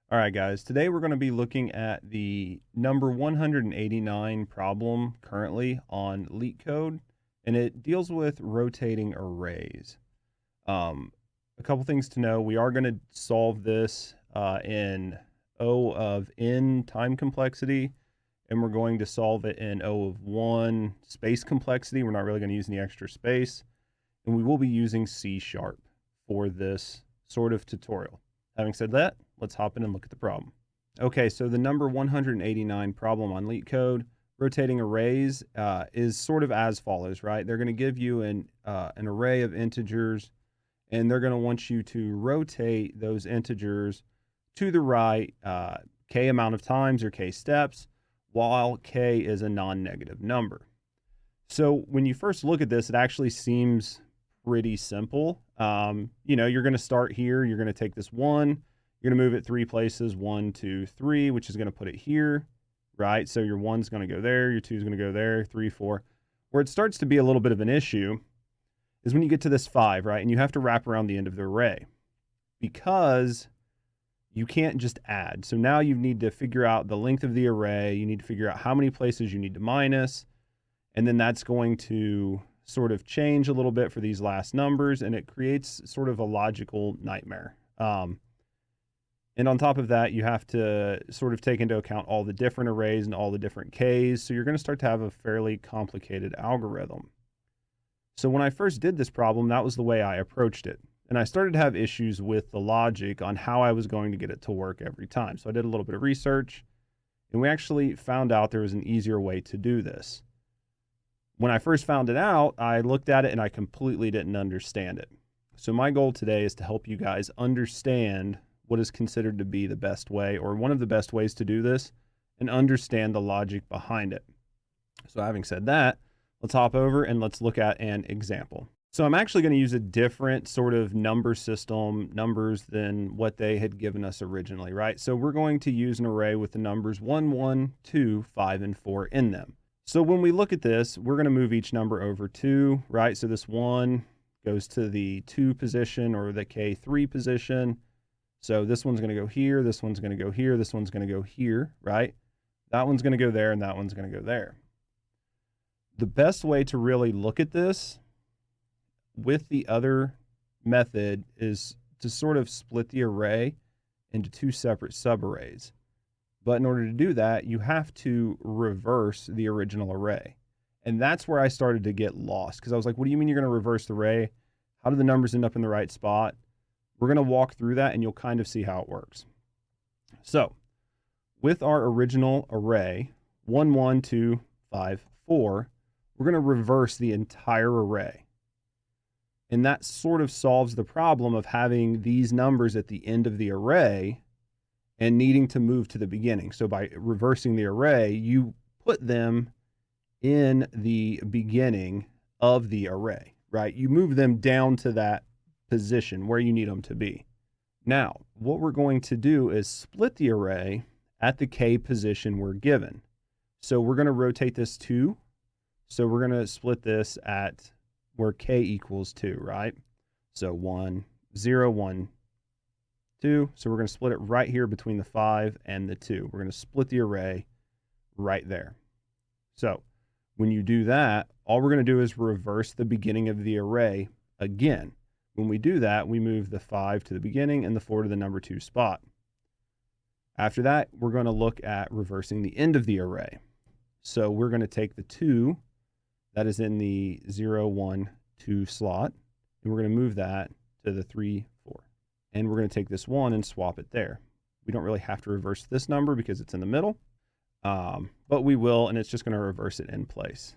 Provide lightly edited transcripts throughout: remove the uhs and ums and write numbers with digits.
All right, guys, today we're going to be looking at the number 189 problem currently on LeetCode, and it deals with rotating arrays. Um, a couple things to know. We are going to solve this in O of n time complexity, and we're going to solve it in O of 1 space complexity. We're not really going to use any extra space, and we will be using C# for this sort of tutorial. Having said that, let's hop in and look at the problem. Okay, so the number 189 problem on LeetCode, rotating arrays, is sort of as follows, right? They're going to give you an array of integers, and they're going to want you to rotate those integers to the right k amount of times or k steps, while k is a non-negative number. So when you first look at this, it actually seems pretty simple. You're going to start here. You're going to take this 1. You're going to move it 3 places, 1, 2, 3, which is going to put it here, right? So your 1's going to go there, your 2's going to go there, 3, 4. Where it starts to be a little bit of an issue is when you get to this 5, right? And you have to wrap around the end of the array because you can't just add. So now you need to figure out the length of the array. You need to figure out how many places you need to minus. And then that's going to sort of change a little bit for these last numbers, and it creates sort of a logical nightmare. And on top of that, you have to sort of take into account all the different arrays and all the different Ks. So you're going to start to have a fairly complicated algorithm. So when I first did this problem, that was the way I approached it. And I started to have issues with the logic on how I was going to get it to work every time. So I did a little bit of research, and we actually found out there was an easier way to do this. When I first found it out, I looked at it and I completely didn't understand it. So my goal today is to help you guys understand what is considered to be the best way, or one of the best ways to do this, and understand the logic behind it. So having said that, let's hop over and let's look at an example. So I'm actually going to use a different sort of number system, numbers, than what they had given us originally, right? So we're going to use an array with the numbers 1, 1, 2, 5, and 4 in them. So when we look at this, we're going to move each number over 2, right? So this 1 goes to the 2 position or the K3 position. So this one's going to go here, this one's going to go here, this one's going to go here, right? That one's going to go there, and that one's going to go there. The best way to really look at this with the other method is to sort of split the array into 2 separate subarrays. But in order to do that, you have to reverse the original array. And that's where I started to get lost, because I was like, what do you mean you're going to reverse the array? How do the numbers end up in the right spot? We're going to walk through that, and you'll kind of see how it works. So with our original array, 1, 1, 2, 5, 4, we're going to reverse the entire array. And that sort of solves the problem of having these numbers at the end of the array and needing to move to the beginning. So by reversing the array, you put them in the beginning of the array, right? You move them down to that position where you need them to be. Now, what we're going to do is split the array at the K position we're given. So we're going to rotate this 2. So we're going to split this at where K equals 2, right? So 1, 0, 1, 2. So we're going to split it right here between the 5 and the 2. We're going to split the array right there. So when you do that, all we're going to do is reverse the beginning of the array again. When we do that, we move the 5 to the beginning and the 4 to the number 2 spot. After that, we're going to look at reversing the end of the array. So we're going to take the 2 that is in the 0, 1, 2 slot, and we're going to move that to the 3, 4. And we're going to take this 1 and swap it there. We don't really have to reverse this number because it's in the middle, but we will, and it's just going to reverse it in place.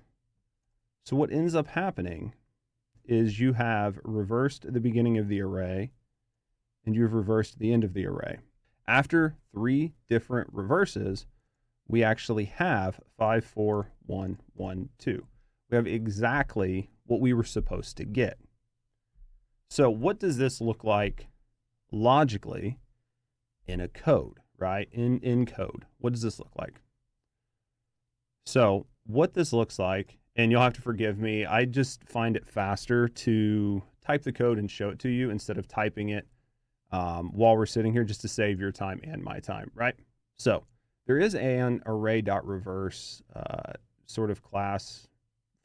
So what ends up happening is you have reversed the beginning of the array, and you've reversed the end of the array. After 3 different reverses, we actually have 5, 4, 1, 1, 2. We have exactly what we were supposed to get. So what does this look like logically in a code, right? In code, what does this look like? So what this looks like, and you'll have to forgive me, I just find it faster to type the code and show it to you instead of typing it while we're sitting here, just to save your time and my time, right? So there is an array.reverse sort of class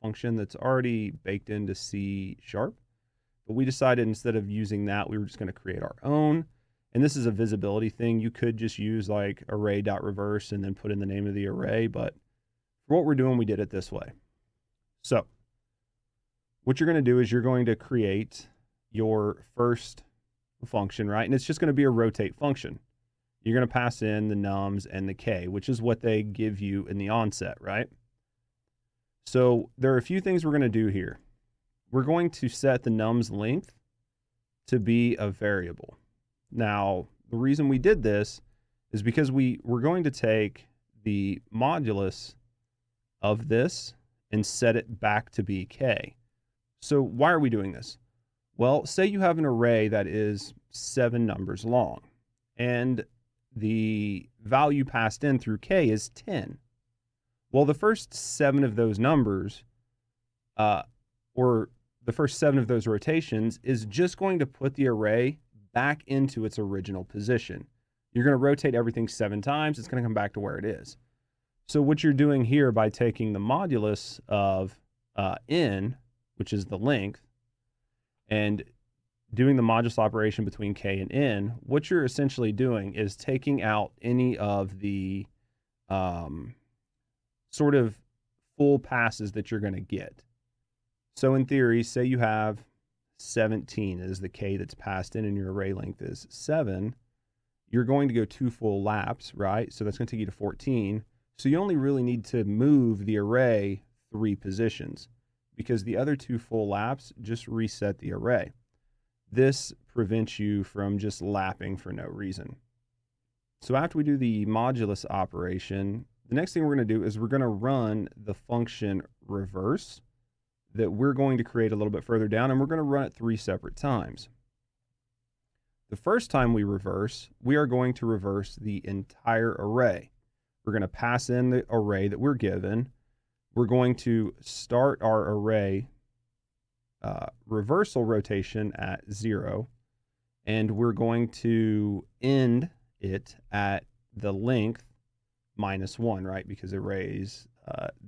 function that's already baked into C#, but we decided instead of using that, we were just going to create our own. And this is a visibility thing. You could just use like array.reverse and then put in the name of the array, but for what we're doing, we did it this way. So what you're going to do is you're going to create your first function, right? And it's just going to be a rotate function. You're going to pass in the nums and the k, which is what they give you in the onset, right? So there are a few things we're going to do here. We're going to set the nums length to be a variable. Now, the reason we did this is because we're going to take the modulus of this and set it back to be k. So why are we doing this? Well, say you have an array that is 7 numbers long, and the value passed in through k is 10. Well, the first 7 of those numbers, or the first 7 of those rotations, is just going to put the array back into its original position. You're going to rotate everything 7 times. It's going to come back to where it is. So what you're doing here by taking the modulus of n, which is the length, and doing the modulus operation between k and n, what you're essentially doing is taking out any of the sort of full passes that you're going to get. So in theory, say you have 17 as the k that's passed in and your array length is 7, you're going to go 2 full laps, right? So that's going to take you to 14. So you only really need to move the array 3 positions, because the other 2 full laps just reset the array. This prevents you from just lapping for no reason. So after we do the modulus operation, the next thing we're going to do is we're going to run the function reverse that we're going to create a little bit further down, and we're going to run it 3 separate times. The first time we reverse, we are going to reverse the entire array. We're going to pass in the array that we're given. We're going to start our array reversal rotation at 0, and we're going to end it at the length -1, right? Because arrays,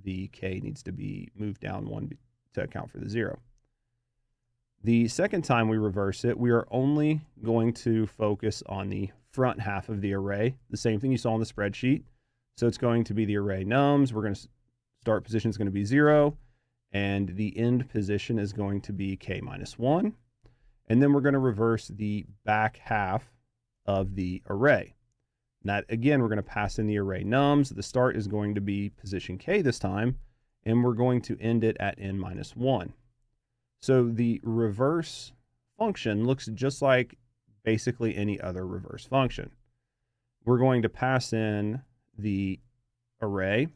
the k needs to be moved down 1 to account for the 0. The second time we reverse it, we are only going to focus on the front half of the array, the same thing you saw in the spreadsheet. So it's going to be the array nums. We're going to start position is going to be 0, and the end position is going to be k-1. And then we're going to reverse the back half of the array. And that, again, we're going to pass in the array nums. The start is going to be position k this time, and we're going to end it at n-1. So the reverse function looks just like basically any other reverse function. We're going to pass in the array,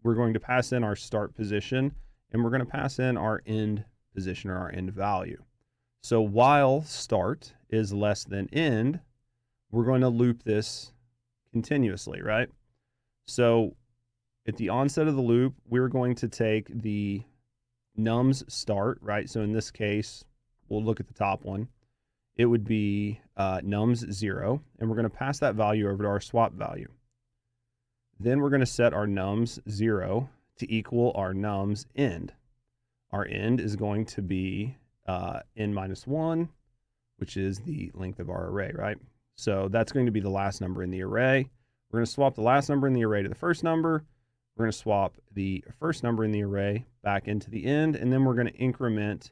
we're going to pass in our start position, and we're going to pass in our end position, or our end value. So while start is less than end, we're going to loop this continuously, right? So at the onset of the loop, we're going to take the nums start, right? So in this case, we'll look at the top one. It would be nums 0, and we're going to pass that value over to our swap value. Then we're going to set our nums 0 to equal our nums end. Our end is going to be n-1, which is the length of our array, right? So that's going to be the last number in the array. We're going to swap the last number in the array to the first number. We're going to swap the first number in the array back into the end, and then we're going to increment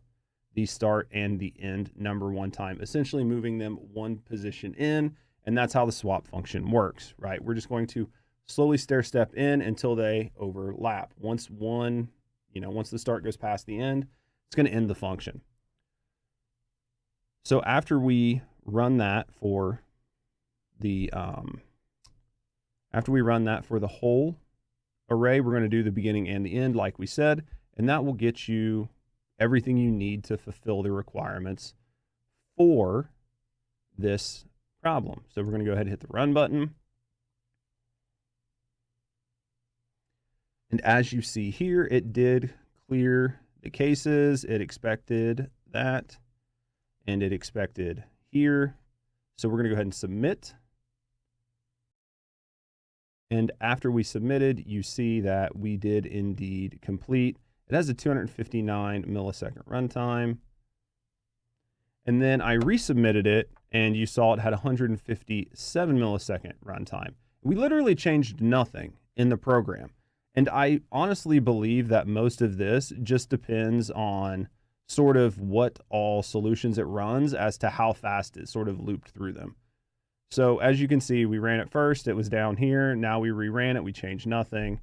the start and the end number 1 time, essentially moving them 1 position in, and that's how the swap function works, right? We're just going to slowly stair step in until they overlap. Once the start goes past the end, it's going to end the function. So after we run that for the whole array, we're going to do the beginning and the end like we said, and that will get you everything you need to fulfill the requirements for this problem. So we're going to go ahead and hit the run button. And as you see here, it did clear the cases. It expected that, and it expected here. So we're going to go ahead and submit. And after we submitted, you see that we did indeed complete. It has a 259 millisecond runtime. And then I resubmitted it, and you saw it had 157 millisecond runtime. We literally changed nothing in the program. And I honestly believe that most of this just depends on sort of what all solutions it runs as to how fast it sort of looped through them. So as you can see, we ran it first, it was down here. Now we reran it, we changed nothing.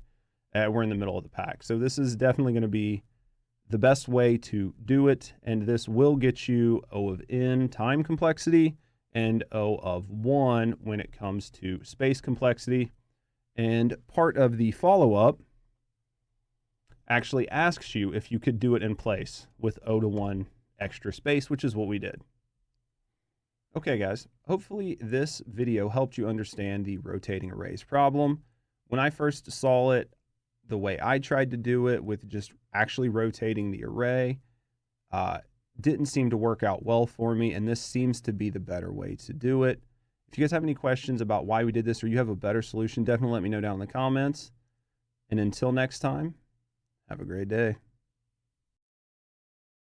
We're in the middle of the pack. So this is definitely going to be the best way to do it. And this will get you O of N time complexity and O of 1 when it comes to space complexity. And part of the follow-up actually asks you if you could do it in place with O to 1 extra space, which is what we did. Okay, guys, hopefully this video helped you understand the rotating arrays problem. When I first saw it, the way I tried to do it with just actually rotating the array didn't seem to work out well for me, and this seems to be the better way to do it. If you guys have any questions about why we did this or you have a better solution, definitely let me know down in the comments. And until next time, have a great day.